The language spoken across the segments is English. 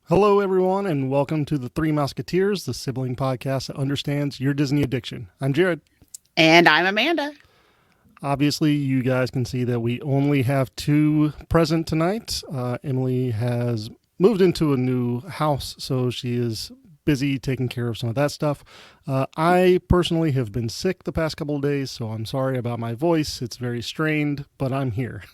Hello, everyone, and welcome to the Three Musketeers, the sibling podcast that understands your Disney addiction. I'm Jared. And I'm Amanda. Obviously, you guys can see that we only have two present tonight. Emily has moved into a new house, so she is busy taking care of some of that stuff. I personally have been sick the past couple of days, so I'm sorry about my voice. It's very strained, but I'm here.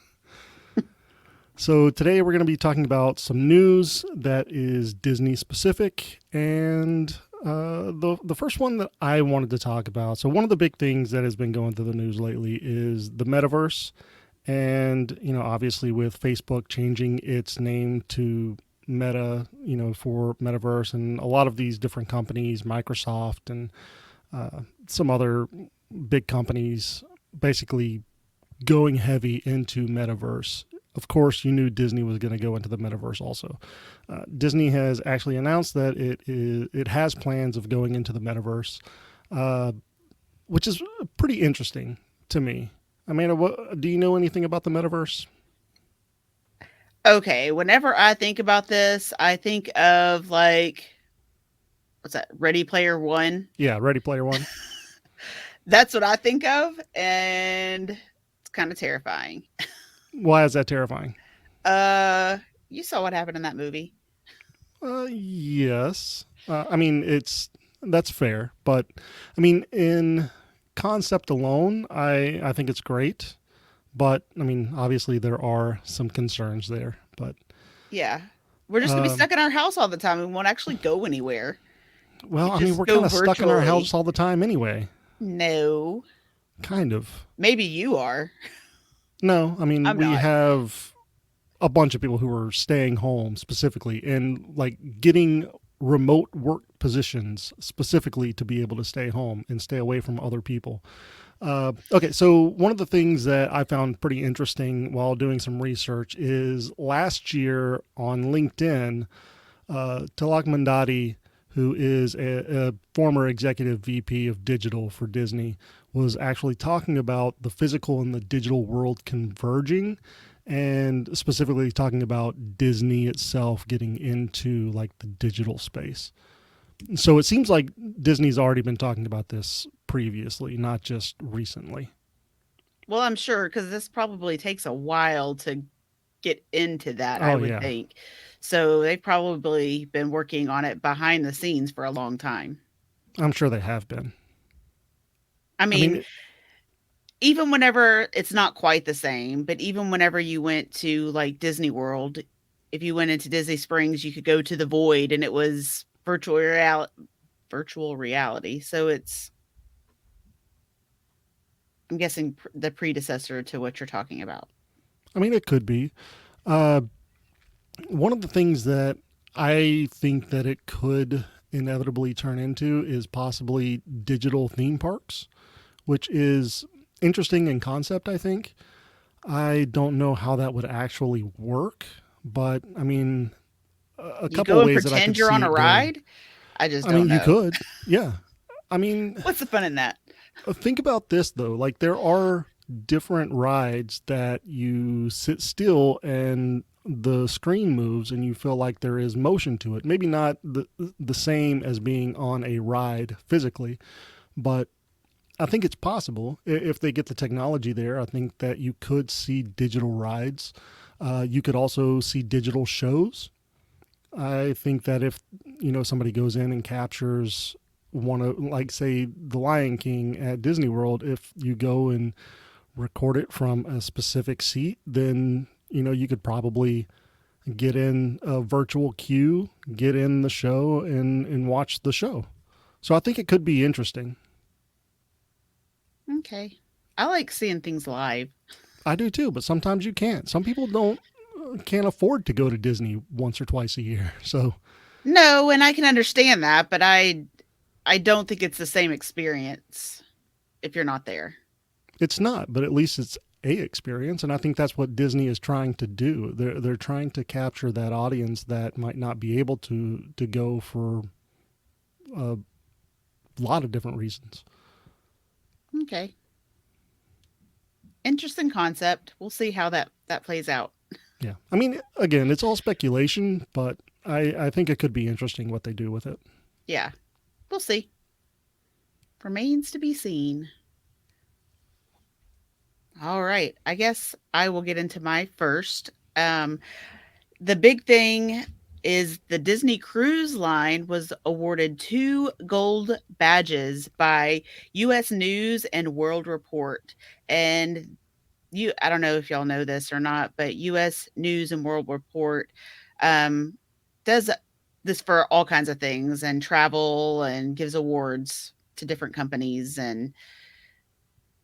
So today we're going to be talking about some news that is Disney specific, and the first one that I wanted to talk about. So one of the big things that has been going through the news lately is the metaverse, and obviously with Facebook changing its name to Meta, for metaverse, and a lot of these different companies, Microsoft and some other big companies, basically going heavy into metaverse. Of course, you knew Disney was going to go into the metaverse also. Disney has actually announced that it has plans of going into the metaverse, which is pretty interesting to me. Amanda, do you know anything about the metaverse? Okay, whenever I think about this, I think of what's that? Ready Player One. Yeah, Ready Player One. That's what I think of, and it's kind of terrifying. Why is that terrifying? Uh, you saw what happened in that movie. Yes. That's fair, but in concept alone, I think it's great. But obviously there are some concerns there. But Yeah, we're just gonna be um, stuck in our house all the time. We won't actually go anywhere. We well, just we're go kind of stuck in our house virtually. all the time anyway. No, Kind of. maybe you are. No, I'm we not. have a bunch of people who are staying home specifically and like getting remote work positions specifically to be able to stay home and stay away from other people. Okay, so one of the things that I found pretty interesting while doing some research is last year on LinkedIn, Talak Mandati, who is a former executive VP of digital for Disney, was actually talking about the physical and the digital world converging, and specifically talking about Disney itself getting into like the digital space. So it seems like Disney's already been talking about this previously, not just recently. Well, I'm sure because this probably takes a while to get into that, I Oh would yeah, think. So they've probably been working on it behind the scenes for a long time. I'm sure they have been. I I mean, mean, even whenever it's not quite the same, but even whenever you went to like Disney World, if you went into Disney Springs, you could go to the void and it was virtual reality. So it's I'm guessing the predecessor to what you're talking about. it could be. Uh, One of the things that I think that it could inevitably turn into is possibly digital theme parks, which is interesting in concept, I think. I don't know how that would actually work, but a You couple go and ways that I could pretend you're on see a it going. ride? I just don't You know. could, yeah. I mean, What's the fun in that? think about this though. Like there are different rides that you sit still and the screen moves and you feel like there is motion to it. Maybe not the same as being on a ride physically, but I think it's possible if they get the technology there. I think that you could see digital rides. You could also see digital shows. I think that if somebody goes in and captures one of, like, say, The Lion King at Disney World, if you go and record it from a specific seat, then you could probably get in a virtual queue, get in the show, and watch the show. So I think it could be interesting. Okay. I like seeing things live. I do too, but sometimes you can't. Some people can't afford to go to Disney once or twice a year. So No, and I can understand that, but I don't think it's the same experience if you're not there. it's not, but at least it's a experience, and I think that's what Disney is trying to do. They're trying to capture that audience that might not be able to go for a lot of different reasons. Okay. Interesting concept. We'll see how that plays out. Yeah, again, it's all speculation, but I think it could be interesting what they do with it. Yeah, we'll see. Remains to be seen. All right. I guess I will get into my first. Um, the big thing is the Disney Cruise Line was awarded 2 gold badges by US News and World Report. And I don't know if y'all know this or not, but US News and World Report um, does this for all kinds of things and travel and gives awards to different companies and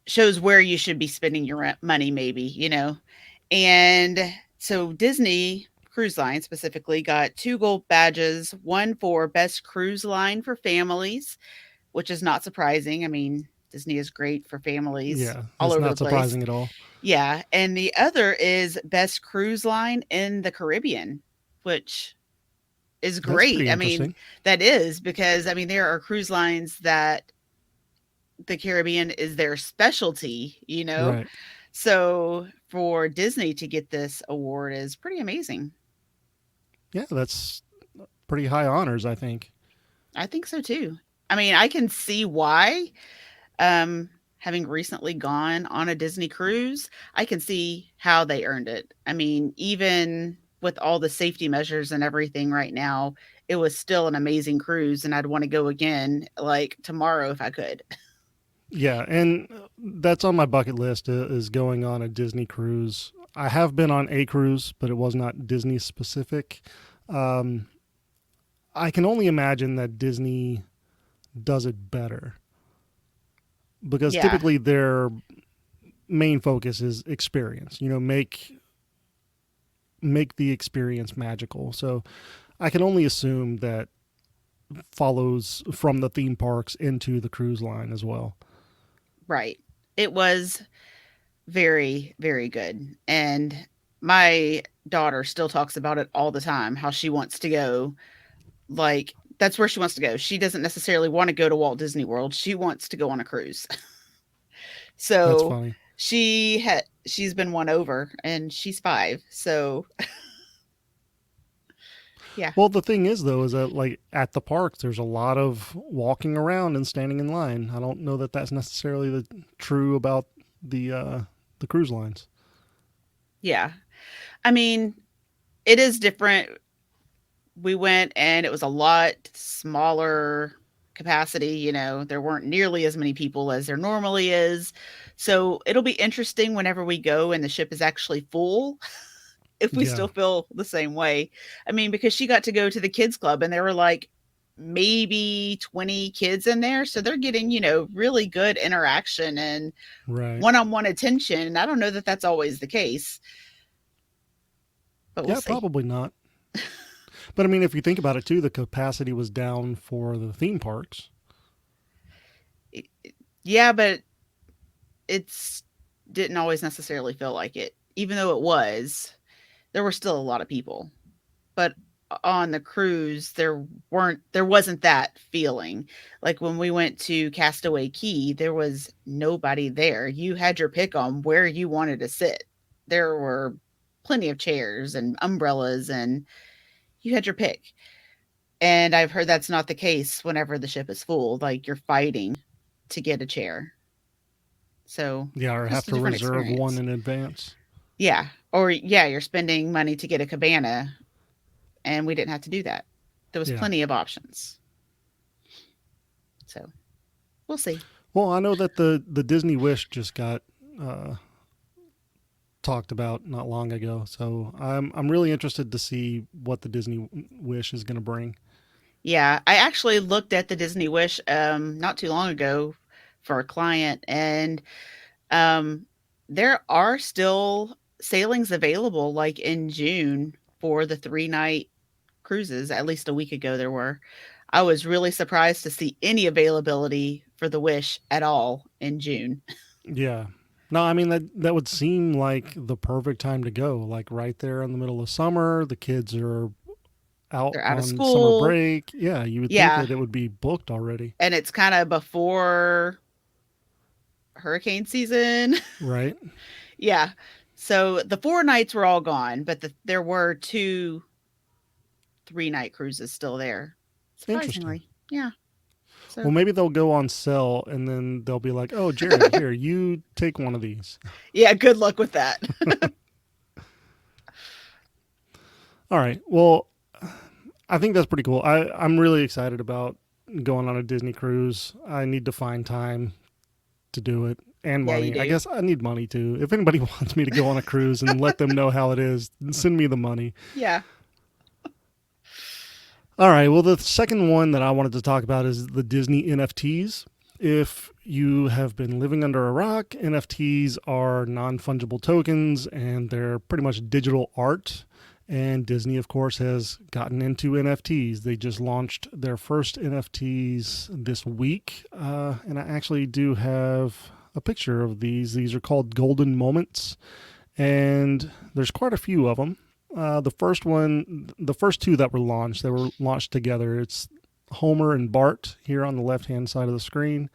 shows where you should be spending your money, maybe, And so Disney Cruise Line specifically got 2 gold badges, one for best cruise line for families, which is not surprising. I mean, Disney is great for families Yeah, all it's over not the place. surprising at all. Yeah, and the other is best cruise line in the Caribbean, which is That's great. pretty I mean, interesting. that is because I mean there are cruise lines that the Caribbean is their specialty. Right. So for Disney to get this award is pretty amazing. Yeah, that's pretty high honors, I think. I think so too. I mean, I can see why. Having recently gone on a Disney cruise, I can see how they earned it. I mean, even with all the safety measures and everything right now, it was still an amazing cruise, and I'd want to go again like tomorrow if I could. Yeah, and that's on my bucket list is going on a Disney cruise. I have been on a cruise, but it was not Disney specific. Um, I can only imagine that Disney does it better because Yeah, typically their main focus is experience. Make the experience magical. So I can only assume that follows from the theme parks into the cruise line as well. right. It was very, very good. And my daughter still talks about it all the time, how she wants to go. Like, that's where she wants to go. She doesn't necessarily want to go to Walt Disney World. She wants to go on a cruise. That's So funny. she's been won over and she's 5. So yeah. Well, the thing is, though, is that like at the parks, there's a lot of walking around and standing in line. I don't know that that's necessarily true about the cruise lines. Yeah. I mean, it is different. We went and it was a lot smaller capacity. There weren't nearly as many people as there normally is. So it'll be interesting whenever we go and the ship is actually full if we Yeah, still feel the same way. I mean, because she got to go to the kids club and there were like maybe 20 kids in there. So they're getting really good interaction and right. one-on-one attention. And I don't know that that's always the case, but we'll Yeah, see. probably not. But I mean, if you think about it too, the capacity was down for the theme parks. Yeah, but it's didn't always necessarily feel like it. Even though it was, there were still a lot of people. But on the cruise, there wasn't that feeling. Like when we went to Castaway Key, there was nobody there. You had your pick on where you wanted to sit. There were plenty of chairs and umbrellas and you had your pick. And I've heard that's not the case whenever the ship is full. Like you're fighting to get a chair. So Yeah, or have just a to different reserve one experience. in advance. Yeah. Or yeah, you're spending money to get a cabana and we didn't have to do that. There was Yeah. plenty of options. So we'll see. Well, I know that the Disney Wish just got uh, talked about not long ago, so I'm really interested to see what the Disney Wish is going to bring. Yeah, I actually looked at the Disney Wish not too long ago for a client and um there are still sailings available like in June for the 3-night cruises. At least a week ago there were. I was really surprised to see any availability for the Wish at all in June. Yeah. No, I mean that would seem like the perfect time to go. Like right there in the middle of summer, the kids are out They're out of on summer school. break. Yeah, you would think Yeah, that it would be booked already, and it's kind of before hurricane season. right? Yeah. So the 4 nights were all gone, but there were 3-night cruises still there, Interesting. surprisingly. Yeah. Well, So, maybe they'll go on sale and then they'll be like, "Oh, Jared, here, you take one of these." yeah, good luck with that. All right. Well, I think that's pretty cool. I'm really excited about going on a Disney cruise. I need to find time to do it and Yeah, you money. I do. guess I need money too. If anybody wants me to go on a cruise and let them know how it is, send me the money. Yeah. All right. Well, the second one that I wanted to talk about is the Disney NFTs. If you have been living under a rock, NFTs are non fungible tokens and they're pretty much digital art. And Disney, of course, has gotten into NFTs. They just launched their first NFTs this week. And I actually do have a picture of these. These are called Golden Moments. And there's quite a few of them. The first one, the first two that were launched, they were launched together. It's Homer and Bart here on the left hand side of the screen,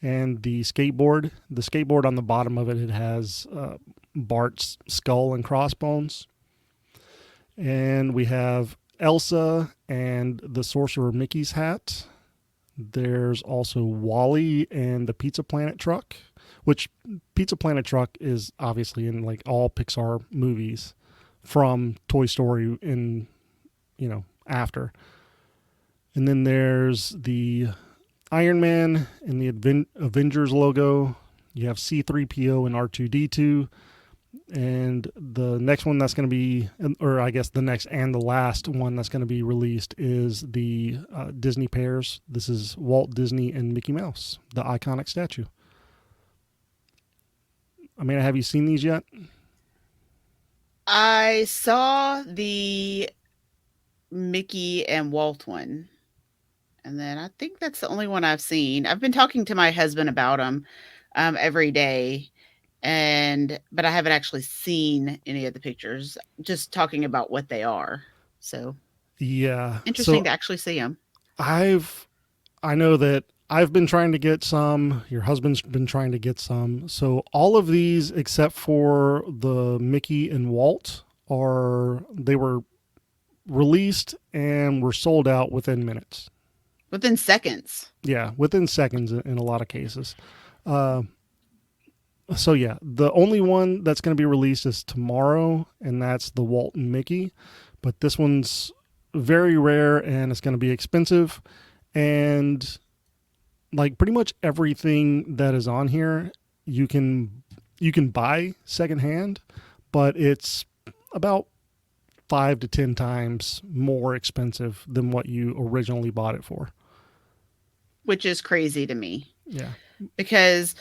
and the skateboard. The skateboard on the bottom of it, it has Bart's skull and crossbones. And we have Elsa and the Sorcerer Mickey's hat. There's also Wally and the Pizza Planet truck, which Pizza Planet truck is obviously in like all Pixar movies from Toy Story in, after. And then there's the Iron Man and the Avengers logo. You have C3PO and R2D2. And the next one that's going to be, or I guess the next and the last one that's going to be released is the Disney pairs. This is Walt Disney and Mickey Mouse, the iconic statue. Amanda, have you seen these yet? I saw the Mickey and Walt one. And then I think that's the only one I've seen. I've been talking to my husband about them every day, but I haven't actually seen any of the pictures. Just talking about what they are. So Yeah. interesting So to actually see them. I know that I've been trying to get some. Your husband's been trying to get some. So all of these, except for the Mickey and Walt, they were released and were sold out within minutes. Within seconds. Yeah, within seconds in a lot of cases. Uh, so yeah, the only one that's going to be released is tomorrow, and that's the Walt and Mickey. But this one's very rare, and it's going to be expensive. And like pretty much everything that is on here, you can buy secondhand, but it's about 5 to 10 times more expensive than what you originally bought it for. Which is crazy to me Yeah. because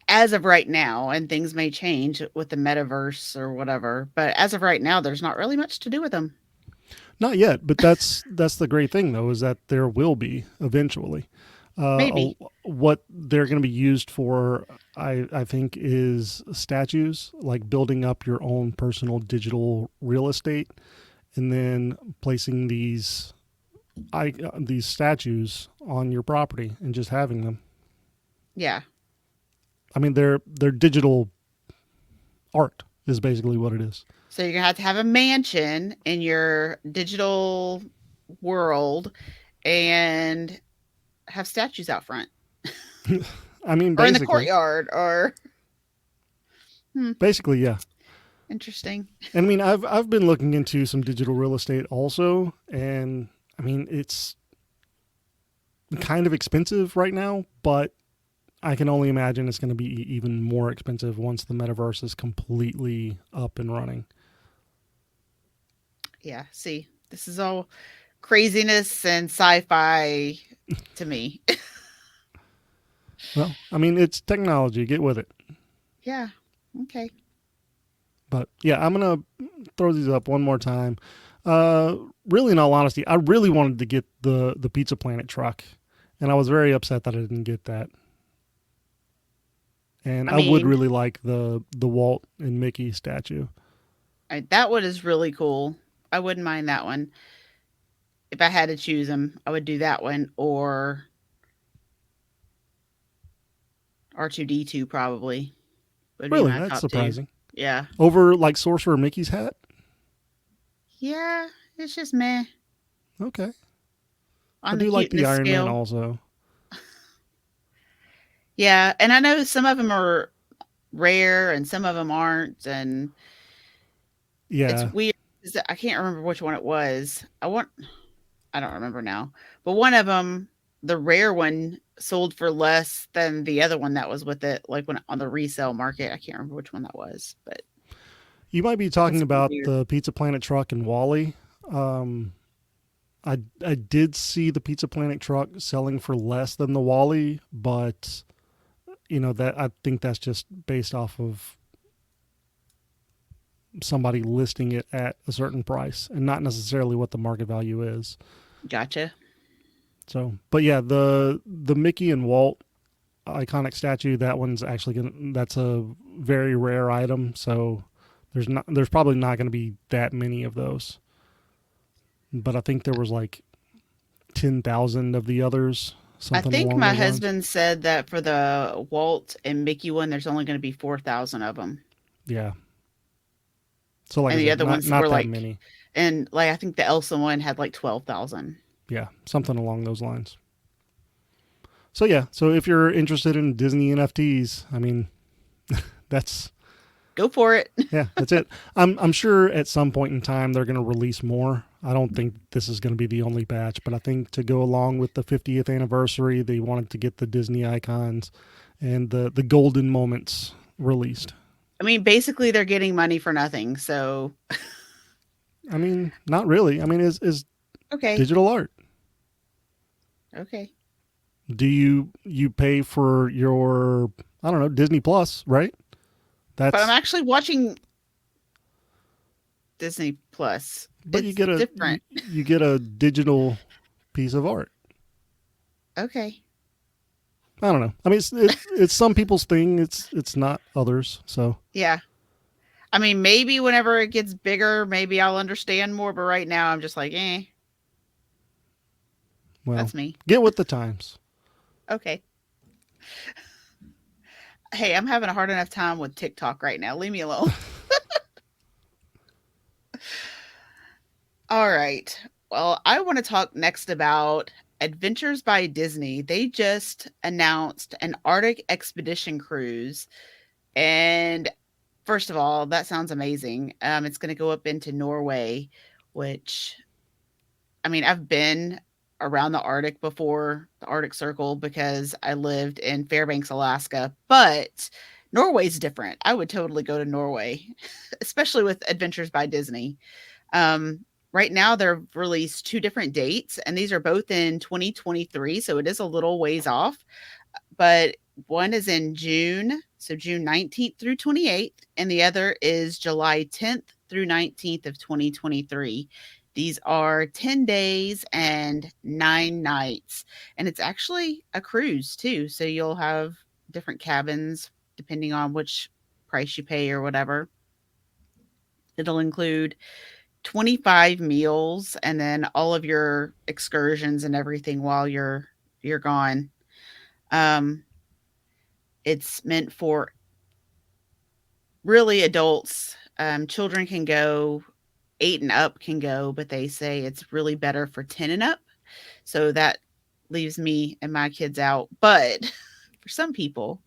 as of right now, and things may change with the metaverse or whatever, but as of right now, there's not really much to do with them. Not yet, but that's the great thing though, is that there will be eventually. Maybe. What they're going to be used for, I think, is statues, like building up your own personal digital real estate, and then placing these statues on your property and just having them. Yeah. I mean, they're digital art is basically what it is. So you're going to have a mansion in your digital world and have statues out front I mean, or in the basically, courtyard or basically, yeah. interesting. And I mean, I've been looking into some digital real estate also, and I mean, it's kind of expensive right now, but I can only imagine it's going to be even more expensive once the metaverse is completely up and running. Yeah. See, this is all craziness and sci-fi to me. Well, I mean, it's technology. Get with it. Yeah. Okay. But yeah, I'm gonna throw these up one more time. Really, in all honesty, I really wanted to get the Pizza Planet truck, and I was very upset that I didn't get that. And I I would mean, really like the Walt and Mickey statue. that one is really cool. I wouldn't mind that one. If I had to choose them, I would do that one or R2D2 probably would be Really, my that's top two. surprising. Yeah. Over like Sorcerer Mickey's hat. Yeah. It's just meh Okay. I on the do like the cuteness Iron Man scale. also. Yeah, and I know some of them are rare and some of them aren't, and it's Yeah. weird 'cause I can't remember which one it was. I don't remember now, but one of them, the rare one, sold for less than the other one that was with it, like, when on the resale market. I can't remember which one that was, but You might be talking that's about weird. the Pizza Planet truck and Wally. Um, I did see the Pizza Planet truck selling for less than the Wally, but that I think that's just based off of somebody listing it at a certain price and not necessarily what the market value is. Gotcha. So, but yeah, the Mickey and Walt iconic statue, that one's actually that's a very rare item, so there's probably not going to be that many of those. But I think there was like 10,000 of the others, I something think along my those lines. husband said that for the Walt and Mickey one, there's only gonna be 4,000 of them, Yeah. So like I and the said, other not ones were, not that like, many. and, like, I think the Elsa one had, like, 12,000. Yeah, something along those lines. So yeah, so if you're interested in Disney NFTs, I mean, that's Go for it. yeah, that's it. I'm sure at some point in time they're going to release more. I don't think this is going to be the only batch, but I think to go along with the 50th anniversary, they wanted to get the Disney icons and the golden moments released. I mean, basically, they're getting money for nothing, so I mean, not really. I mean, is okay, digital art. okay. Do you pay for your, I don't know, Disney Plus, right? But I'm That's actually watching Disney Plus. but It's different. you get a digital piece of art. Okay. I don't know. I mean, it's some people's thing. It's not others. So Yeah. I mean, maybe whenever it gets bigger, maybe I'll understand more, but right now I'm just like, "Eh, well, that's me." get with the times. Okay. Hey, I'm having a hard enough time with TikTok right now. Leave me alone. All right. Well, I want to talk next about Adventures by Disney. They just announced an Arctic expedition cruise. And first of all, that sounds amazing. It's going to go up into Norway, which, I mean, I've been around the Arctic before, the Arctic Circle, because I lived in Fairbanks, Alaska, but Norway's different. I would totally go to Norway, especially with Adventures by Disney. Right now, they've released two different dates, and these are both in 2023, so it is a little ways off. But one is in June, so June 19th through 28th, and the other is July 10th through 19th of 2023. These are 10 days and 9 nights, and it's actually a cruise too. So you'll have different cabins depending on which price you pay or whatever. It'll include 25 meals and then all of your excursions and everything while you're gone. Um, it's meant for really adults. Children can go, 8 and up can go, but they say it's really better for 10 and up. So that leaves me and my kids out. But for some people,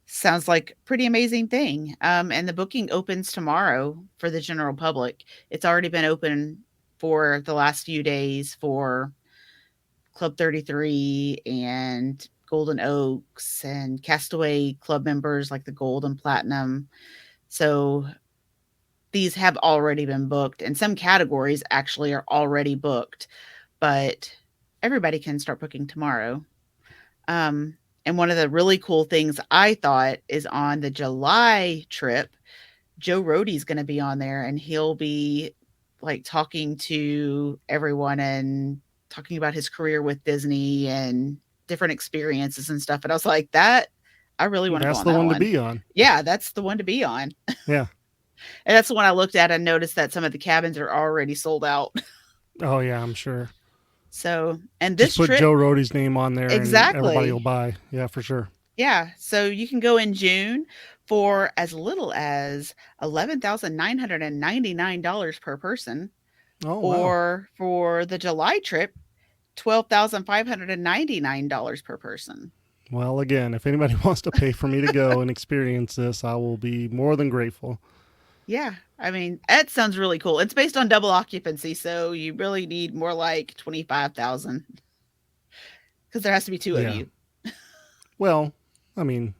sounds like a pretty amazing thing. And the booking opens tomorrow for the general public. It's already been open for the last few days for Club 33 and Golden Oaks and Castaway Club members like the Gold and Platinum. So these have already been booked, and some categories actually are already booked, but everybody can start booking tomorrow. And one of the really cool things I thought is on the July trip, Joe Rohde's going to be on there, and he'll be like talking to everyone and talking about his career with Disney and different experiences and stuff. And I was like, that I really want to go That's on the that one to one. be on. Yeah, that's the one to be on. Yeah. And that's the one I looked at and noticed that some of the cabins are already sold out. Oh yeah, I'm sure. So, and Just this put trip, Joe Rohde's name on there, and everybody will exactly. buy. Yeah, for sure. Yeah. So you can go in June for as little as $11,999 per person. Oh, wow. Or for the July trip, $12,599 per person. Well, again, if anybody wants to pay for me to go and experience this, I will be more than grateful. Yeah, I mean, that sounds really cool. It's based on double occupancy, so you really need more like 25,000 because there has to be two of Yeah. you. Well, I mean,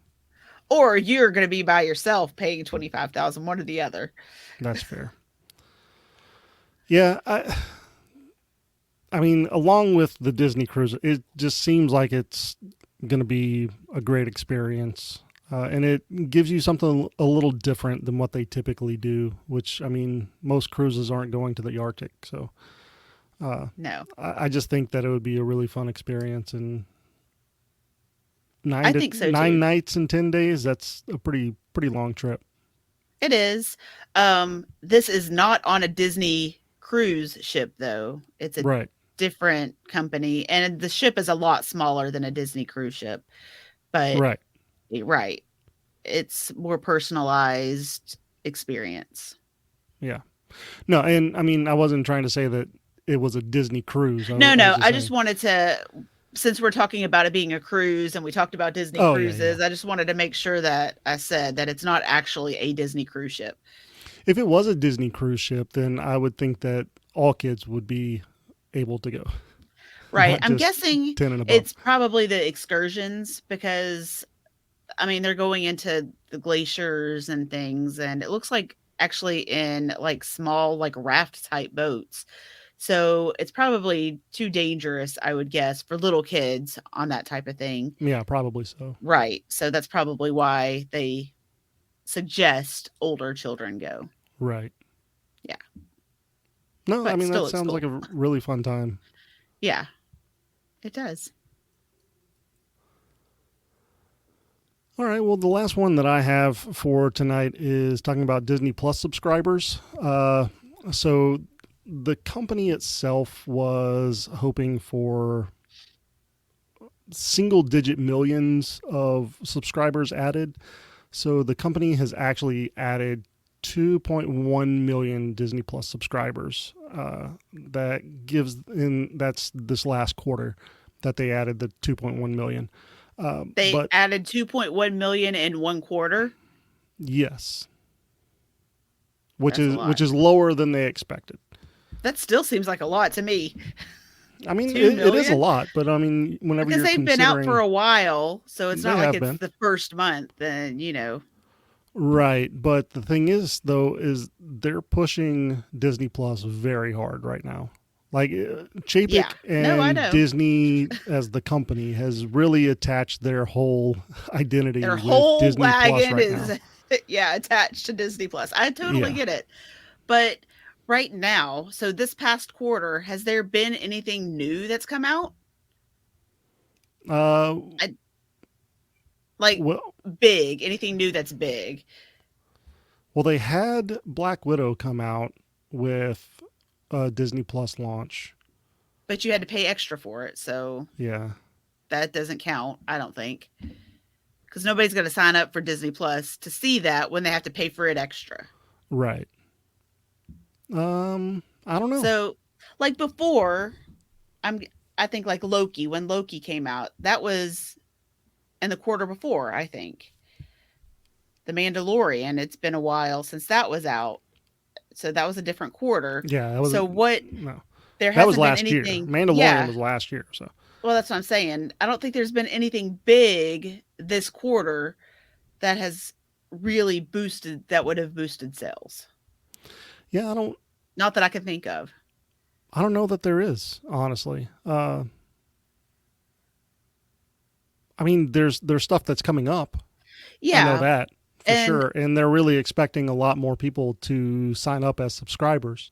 Or you're going to be by yourself paying 25,000, one or the other. that's fair. Yeah, I mean, along with the Disney cruise, it just seems like it's going to be a great experience. And it gives you something a little different than what they typically do, which, I mean, most cruises aren't going to the Arctic. So No, I just think that it would be a really fun experience. And I think so nine too. nights and 10 days, that's a pretty long trip. It is. This is not on a Disney cruise ship, though. It's a Right, different company, and the ship is a lot smaller than a Disney cruise ship. But right. right, it's more personalized experience. Yeah. No, and I mean, I wasn't trying to say that it was a Disney cruise. No, I was no, just I just saying, wanted to, since we're talking about it being a cruise and we talked about Disney oh, yeah, yeah. cruises, I just wanted to make sure that I said that it's not actually a Disney cruise ship. If it was a Disney cruise ship, then I would think that all kids would be able to go, Right. not I'm just guessing 10 and above. it's probably the excursions because I mean they're going into the glaciers and things and it looks like actually in like small like raft type boats. So it's probably too dangerous, I would guess, for little kids on that type of thing. Yeah, probably so. Right. So that's probably why they suggest older children go. Right. Yeah. No, I But mean, still that looks sounds like cool. a really fun time. Yeah, it does. All right. Well, the last one that I have for tonight is talking about Disney Plus subscribers. So the company itself was hoping for single digit millions of subscribers added. So the company has actually added 2.1 million Disney Plus subscribers. That's this last quarter that they added the 2.1 million. They But added 2.1 million in one quarter. yes, That's a lot. which is lower than they expected. That still seems like a lot to me. I mean, 2 it is a million? lot, but I mean, whenever Because you're they've been out for considering, a while, so it's they not like have it's been. the first month and, you know. Right, but the thing is, though, is they're pushing Disney Plus very hard right now. Like Yeah. Chapek No, I and know. Disney as the company has really attached their whole identity Their with whole Disney Plus wagon right now. is yeah, attached to Disney Plus. I totally Yeah. get it. But right now, so this past quarter, has there been anything new that's come out? Uh, I, like well, big, anything new that's big. they had Black Widow come out with a Disney Plus launch. But you had to pay extra for it, so Yeah. that doesn't count, I don't think. Because nobody's going to sign up for Disney Plus to see that when they have to pay for it extra. Right. I don't know. So, like before, I'm I think like Loki when Loki came out, that was in the quarter before, I think. The Mandalorian, it's been a while since that was out. So that was a different quarter. Yeah, that was So what no. there That was hasn't been last year. anything. Mandalorian Yeah. was last year, so Well, that's what I'm saying. I don't think there's been anything big this quarter that has really boosted that would have boosted sales. yeah, Not that I can think of. I don't know that there is, honestly. I mean, there's stuff that's coming up. I know Yeah. that for And sure, and they're really expecting a lot more people to sign up as subscribers.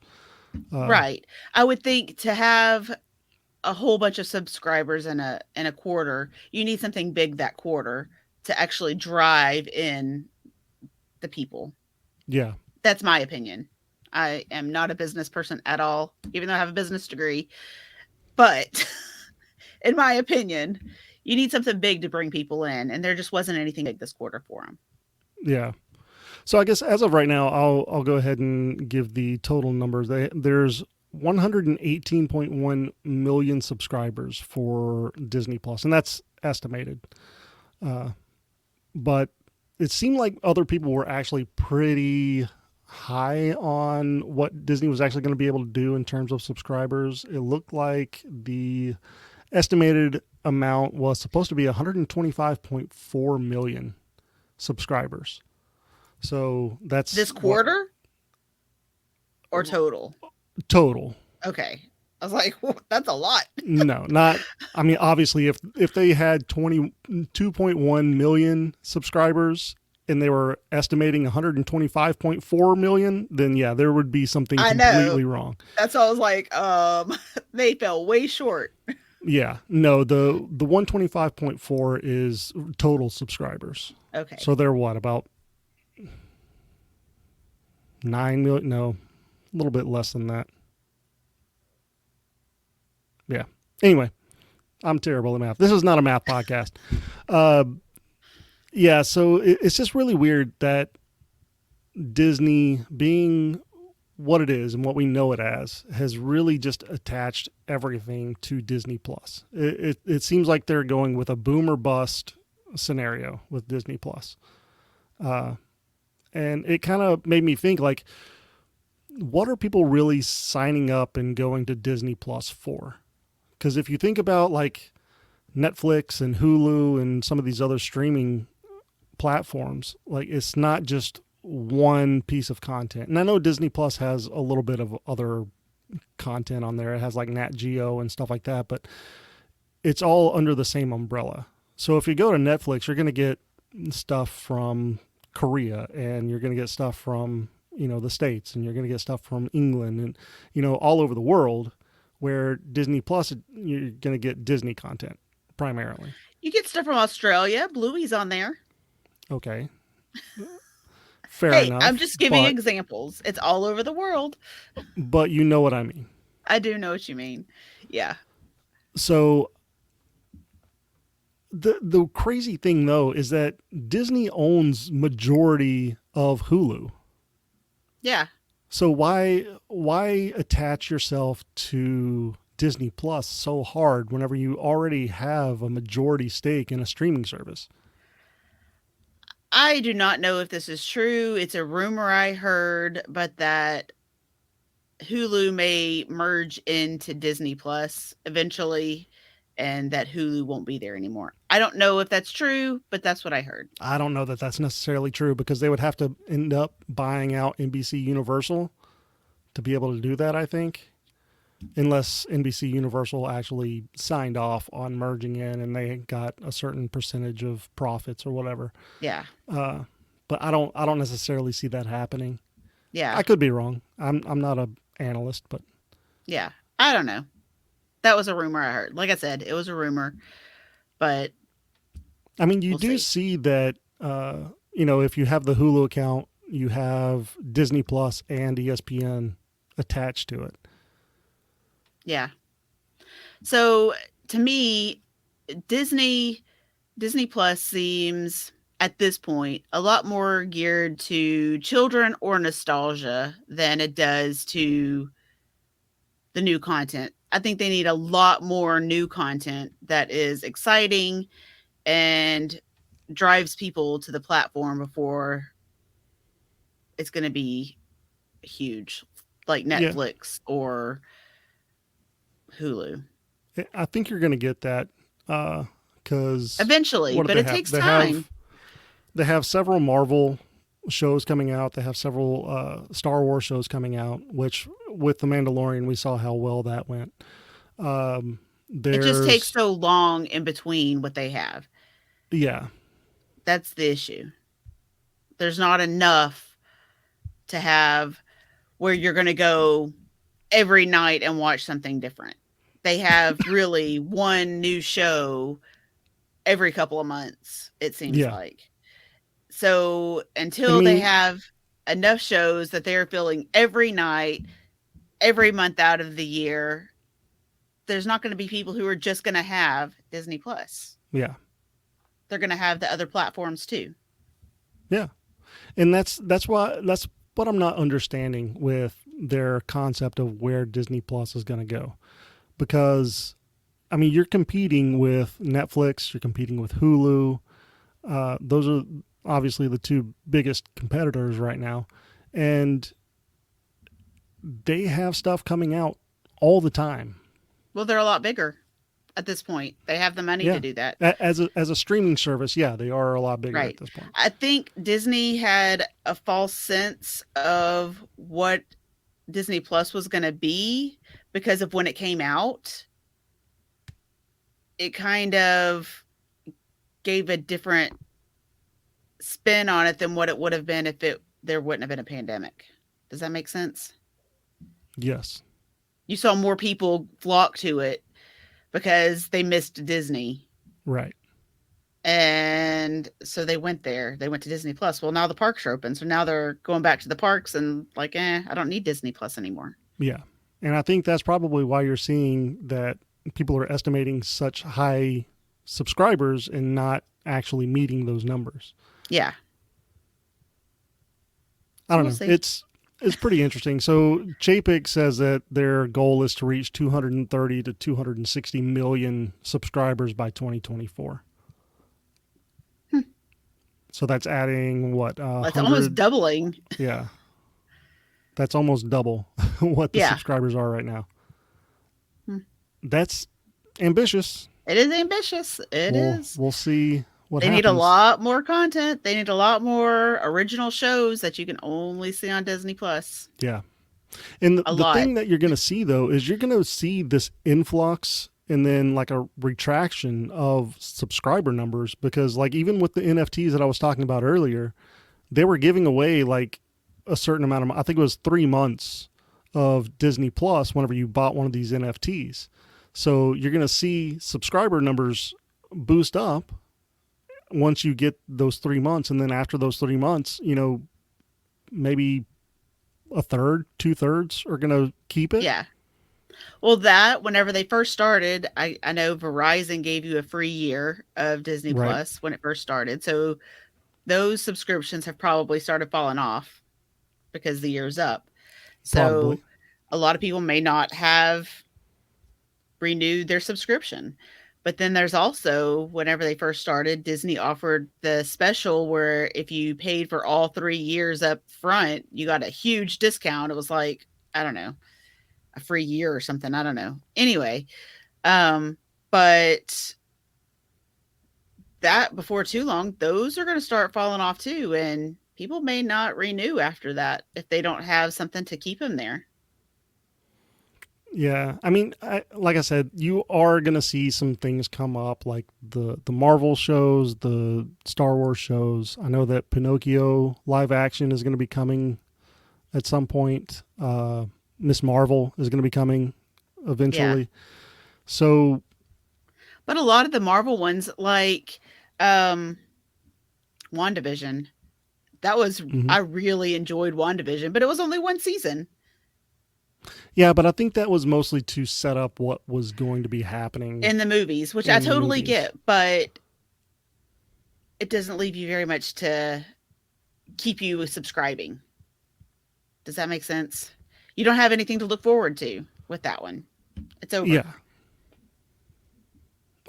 Uh, right. I would think to have a whole bunch of subscribers in a quarter, you need something big that quarter to actually drive in the people. yeah, That's my opinion. I am not a business person at all, even though I have a business degree. But in my opinion, you need something big to bring people in, and there just wasn't anything big this quarter for them. yeah. So I guess as of right now, I'll go ahead and give the total numbers. There's 118.1 million subscribers for Disney Plus, and that's estimated. But it seemed like other people were actually pretty high on what Disney was actually going to be able to do in terms of subscribers. It looked like the estimated amount was supposed to be 125.4 million subscribers. So that's This quarter or total? Total. Okay. I was like, that's a lot. No, not. I mean, obviously, if they had 22.1 million subscribers and they were estimating 125.4 million, then yeah, there would be something I completely know. wrong. That's why I was like, they fell way short. Yeah, no, the 125.4 is total subscribers. Okay. So they're what, about 9 million? No, a little bit less than that. Yeah. Anyway, I'm terrible at math. This is not a math podcast. Uh, yeah, so it's just really weird that Disney, being what it is and what we know it as, has really just attached everything to Disney Plus. It seems like they're going with a boom or bust scenario with Disney Plus. And it kind of made me think, like, what are people really signing up and going to Disney Plus for? Because if you think about like Netflix and Hulu and some of these other streaming platforms, like, it's not just one piece of content. And I know Disney Plus has a little bit of other content on there. It has like Nat Geo and stuff like that, but it's all under the same umbrella. So if you go to Netflix, you're going to get stuff from Korea, and you're going to get stuff from, the States, and you're going to get stuff from England, and, all over the world. Where Disney Plus, you're going to get Disney content primarily. You get stuff from Australia. Bluey's on there. Okay. Fair Hey, enough. I'm just giving examples. It's all over the world. But you know what I mean. I do know what you mean. Yeah. So the crazy thing, though, is that Disney owns majority of Hulu. Yeah. So why attach yourself to Disney Plus so hard whenever you already have a majority stake in a streaming service? I do not know if this is true. It's a rumor I heard, but that Hulu may merge into Disney Plus eventually, and that Hulu won't be there anymore. I don't know if that's true, but that's what I heard. I don't know that that's necessarily true, because they would have to end up buying out NBC Universal to be able to do that, I think. Unless NBC Universal actually signed off on merging in and they got a certain percentage of profits or whatever. Yeah. But I don't necessarily see that happening. Yeah. I could be wrong. I'm not an analyst, but yeah. I don't know. That was a rumor I heard. Like I said, it was a rumor, but I mean, you do see that, if you have the Hulu account, you have Disney Plus and ESPN attached to it. Yeah. So to me, Disney Plus seems at this point a lot more geared to children or nostalgia than it does to the new content. I think they need a lot more new content that is exciting and drives people to the platform before it's going to be huge, like Netflix or Hulu. I think you're going to get that because eventually, but it takes time. They have several Marvel shows coming out. They have several Star Wars shows coming out, which with The Mandalorian, we saw how well that went. It just takes so long in between what they have. Yeah. That's the issue. There's not enough to have where you're going to go every night and watch something different. They have really one new show every couple of months, it seems like. So until they have enough shows that they're filling every night, every month out of the year, there's not going to be people who are just going to have Disney Plus. Yeah. They're going to have the other platforms too. Yeah. And that's what I'm not understanding with their concept of where Disney Plus is going to go. Because, I mean, you're competing with Netflix, you're competing with Hulu. Those are obviously the two biggest competitors right now. And they have stuff coming out all the time. Well, they're a lot bigger at this point. They have the money to Yeah. do that. As a streaming service, yeah, they are a lot bigger at Right. this point. I think Disney had a false sense of what Disney Plus was going to be because of when it came out. It kind of gave a different spin on it than what it would have been if there wouldn't have been a pandemic. Does that make sense? Yes. You saw more people flock to it because they missed Disney. Right. And so they went there. They went to Disney Plus. Well, now the parks are open. So now they're going back to the parks and like, I don't need Disney Plus anymore. Yeah. And I think that's probably why you're seeing that people are estimating such high subscribers and not actually meeting those numbers. Yeah. I don't know. It's pretty interesting. So Chapek says that their goal is to reach 230 to 260 million subscribers by 2024. So that's adding what? That's almost doubling. Yeah. That's almost double what the subscribers are right now. That's ambitious. It is ambitious. It is. We'll see what happens. They need a lot more content. They need a lot more original shows that you can only see on Disney Plus. Yeah. And the thing that you're going to see, though, is you're going to see this influx and then like a retraction of subscriber numbers because like even with the NFTs that I was talking about earlier, they were giving away like a certain amount of, I think it was 3 months of Disney Plus whenever you bought one of these NFTs. So you're going to see subscriber numbers boost up once you get those 3 months. And then after those 3 months, you know, maybe a third, 2/3 are going to keep it. Yeah. Well, whenever they first started, I know Verizon gave you a free year of Disney Plus when it first started. So those subscriptions have probably started falling off because the year's up. So Probably. A lot of people may not have renewed their subscription. But then there's also, whenever they first started, Disney offered the special where if you paid for all 3 years up front, you got a huge discount. It was like, I don't know, a free year or something. I don't know. Anyway, but that before too long, those are going to start falling off too. And people may not renew after that if they don't have something to keep them there. Yeah. I mean, like I said, you are going to see some things come up like the Marvel shows, the Star Wars shows. I know that Pinocchio live action is going to be coming at some point. Miss Marvel is going to be coming eventually. Yeah. So, but a lot of the Marvel ones, like WandaVision, that was I really enjoyed WandaVision, but it was only one season. Yeah, but I think that was mostly to set up what was going to be happening in the movies, which I totally get, but it doesn't leave you very much to keep you subscribing. Does that make sense? You don't have anything to look forward to with that one. It's over. Yeah.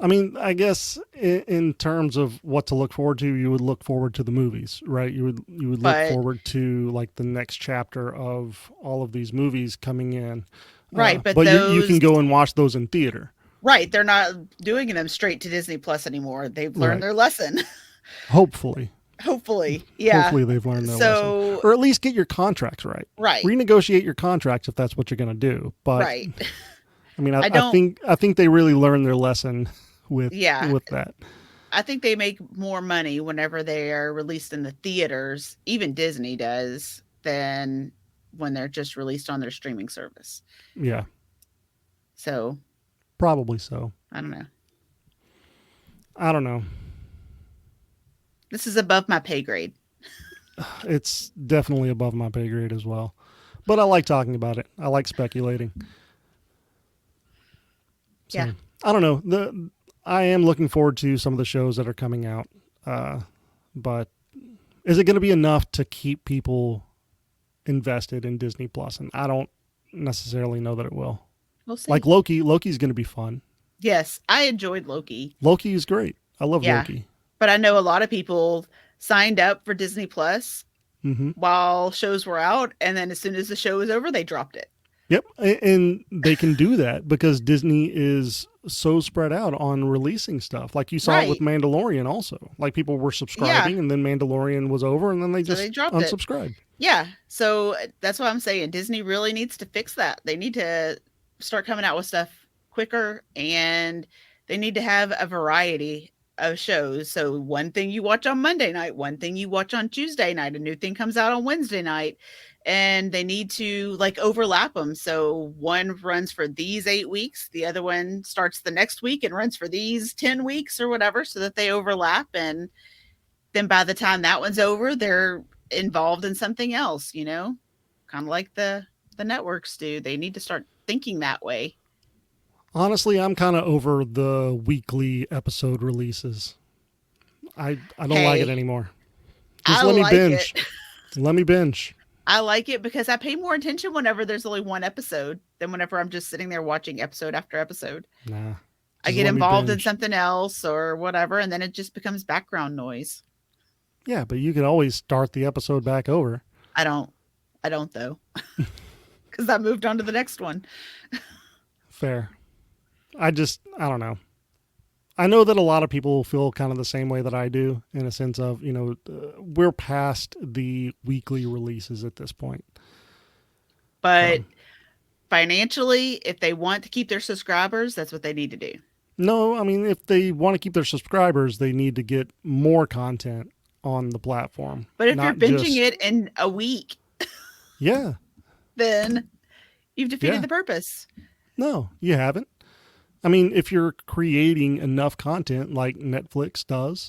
I mean, I guess in terms of what to look forward to, you would look forward to the movies, right? You would look forward to like the next chapter of all of these movies coming in. Right, but you can go and watch those in theater. Right, they're not doing them straight to Disney Plus anymore. They've learned their lesson. Hopefully, yeah. Hopefully they've learned their lesson, or at least get your contracts right. Right, renegotiate your contracts if that's what you're going to do. But right. I mean, I think they really learned their lesson with that. I think they make more money whenever they are released in the theaters, even Disney does, than when they're just released on their streaming service. Yeah. So. Probably so. I don't know. This is above my pay grade. It's definitely above my pay grade as well. But I like talking about it. I like speculating. So, yeah. I don't know. I am looking forward to some of the shows that are coming out. But is it going to be enough to keep people invested in Disney Plus, and I don't necessarily know that it will. We'll see. Like Loki's going to be fun. Yes, I enjoyed Loki. Loki is great. I love Yeah. Loki. But I know a lot of people signed up for Disney Plus Mm-hmm. while shows were out, and then as soon as the show was over, they dropped it. Yep, and they can do that because Disney is so spread out on releasing stuff. Like you saw it with Right. Mandalorian also. Like people were subscribing and then Mandalorian was over and then they So just they dropped it. unsubscribed. Yeah. So that's what I'm saying. Disney really needs to fix that. They need to start coming out with stuff quicker, and they need to have a variety of shows. So one thing you watch on Monday night, one thing you watch on Tuesday night, a new thing comes out on Wednesday night, and they need to like overlap them. So one runs for these 8 weeks, the other one starts the next week and runs for these 10 weeks or whatever, so that they overlap. And then by the time that one's over, they're involved in something else, kind of like the networks do. They need to start thinking that way. Honestly, I'm kind of over the weekly episode releases. I don't like it anymore. Just let me binge. Let me binge. I like it because I pay more attention whenever there's only one episode than whenever I'm just sitting there watching episode after episode. Nah. I get involved in something else or whatever, and then it just becomes background noise. Yeah, but you can always start the episode back over. I don't though. Because I moved on to the next one. Fair. I don't know. I know that a lot of people feel kind of the same way that I do, in a sense of, we're past the weekly releases at this point. But financially, if they want to keep their subscribers, that's what they need to do. No, I mean, if they want to keep their subscribers, they need to get more content on the platform. But if you're binging it in a week, yeah, then you've defeated the purpose. No, you haven't. I mean, if you're creating enough content like Netflix does,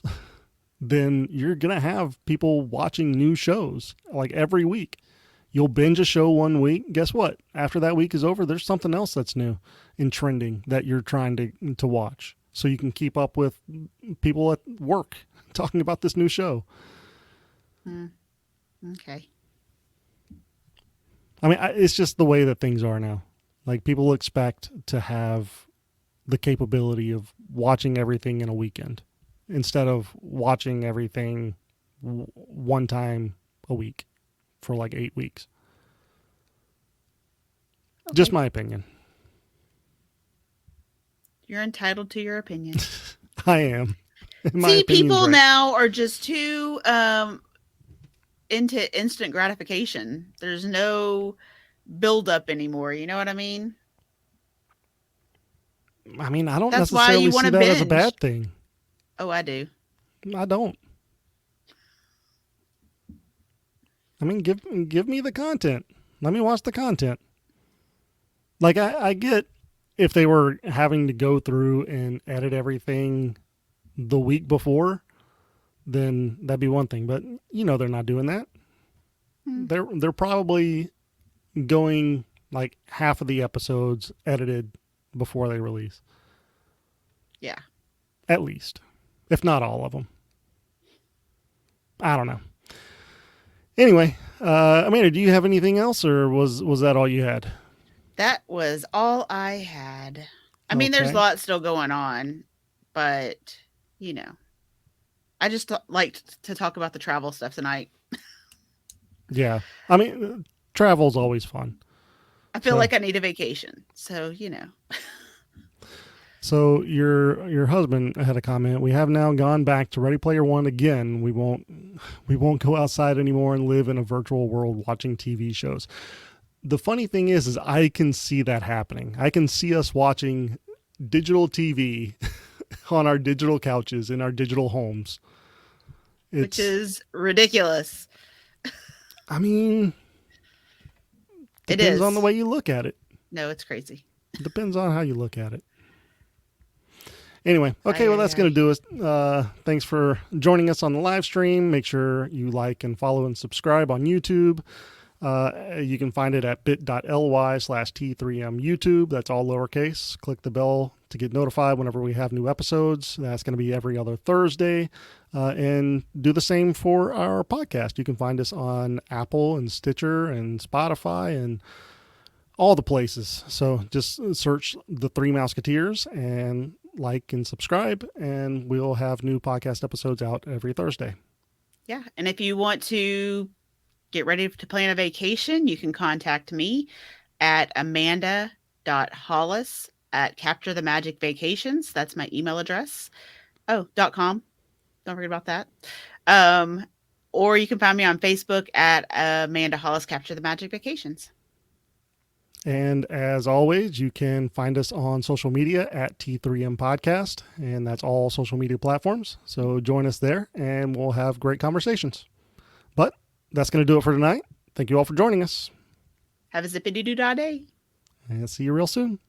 then you're going to have people watching new shows like every week. You'll binge a show one week. Guess what? After that week is over, there's something else that's new and trending that you're trying to watch. So you can keep up with people at work talking about this new show. Okay. I mean, it's just the way that things are now. Like people expect to have the capability of watching everything in a weekend instead of watching everything one time a week for like 8 weeks. Okay. Just my opinion. You're entitled to your opinion. I am. See, people now are just too into instant gratification. There's no build up anymore. You know what I mean? I mean, I don't necessarily see that as a bad thing. Oh, I do. I don't. I mean, give me the content. Let me watch the content. Like, I get if they were having to go through and edit everything the week before, then that'd be one thing. But, they're not doing that. They're probably going like half of the episodes edited before they release. Yeah. At least. If not all of them. I don't know. Anyway, Amanda, do you have anything else, or was that all you had? That was all I had. I mean, there's lots still going on, but, I just liked to talk about the travel stuff tonight. Yeah. I mean, travel's always fun. I feel like I need a vacation. So, So your husband had a comment. We have now gone back to Ready Player One again. We won't go outside anymore and live in a virtual world watching TV shows. The funny thing is I can see that happening. I can see us watching digital TV on our digital couches in our digital homes. Which is ridiculous. I mean, depends on the way you look at it. No, it's crazy. Depends on how you look at it. Anyway, okay, well, that's going to do it. Thanks for joining us on the live stream. Make sure you like and follow and subscribe on YouTube. You can find it at bit.ly/T3M YouTube. That's all lowercase. Click the bell to get notified whenever we have new episodes. That's going to be every other Thursday. and do the same for our podcast. You can find us on Apple and Stitcher and Spotify and all the places. So just search the Three Mouseketeers and like and subscribe, and we'll have new podcast episodes out every Thursday. Yeah. And if you want to get ready to plan a vacation, you can contact me at amanda.hollis at Capture the Magic Vacations. That's my email address. Oh, .com. Don't forget about that. Or you can find me on Facebook at Amanda Hollis Capture the Magic Vacations. And as always, you can find us on social media at T3M Podcast, and that's all social media platforms. So join us there, and we'll have great conversations. But that's going to do it for tonight. Thank you all for joining us. Have a zippity-doo-dah day. And see you real soon.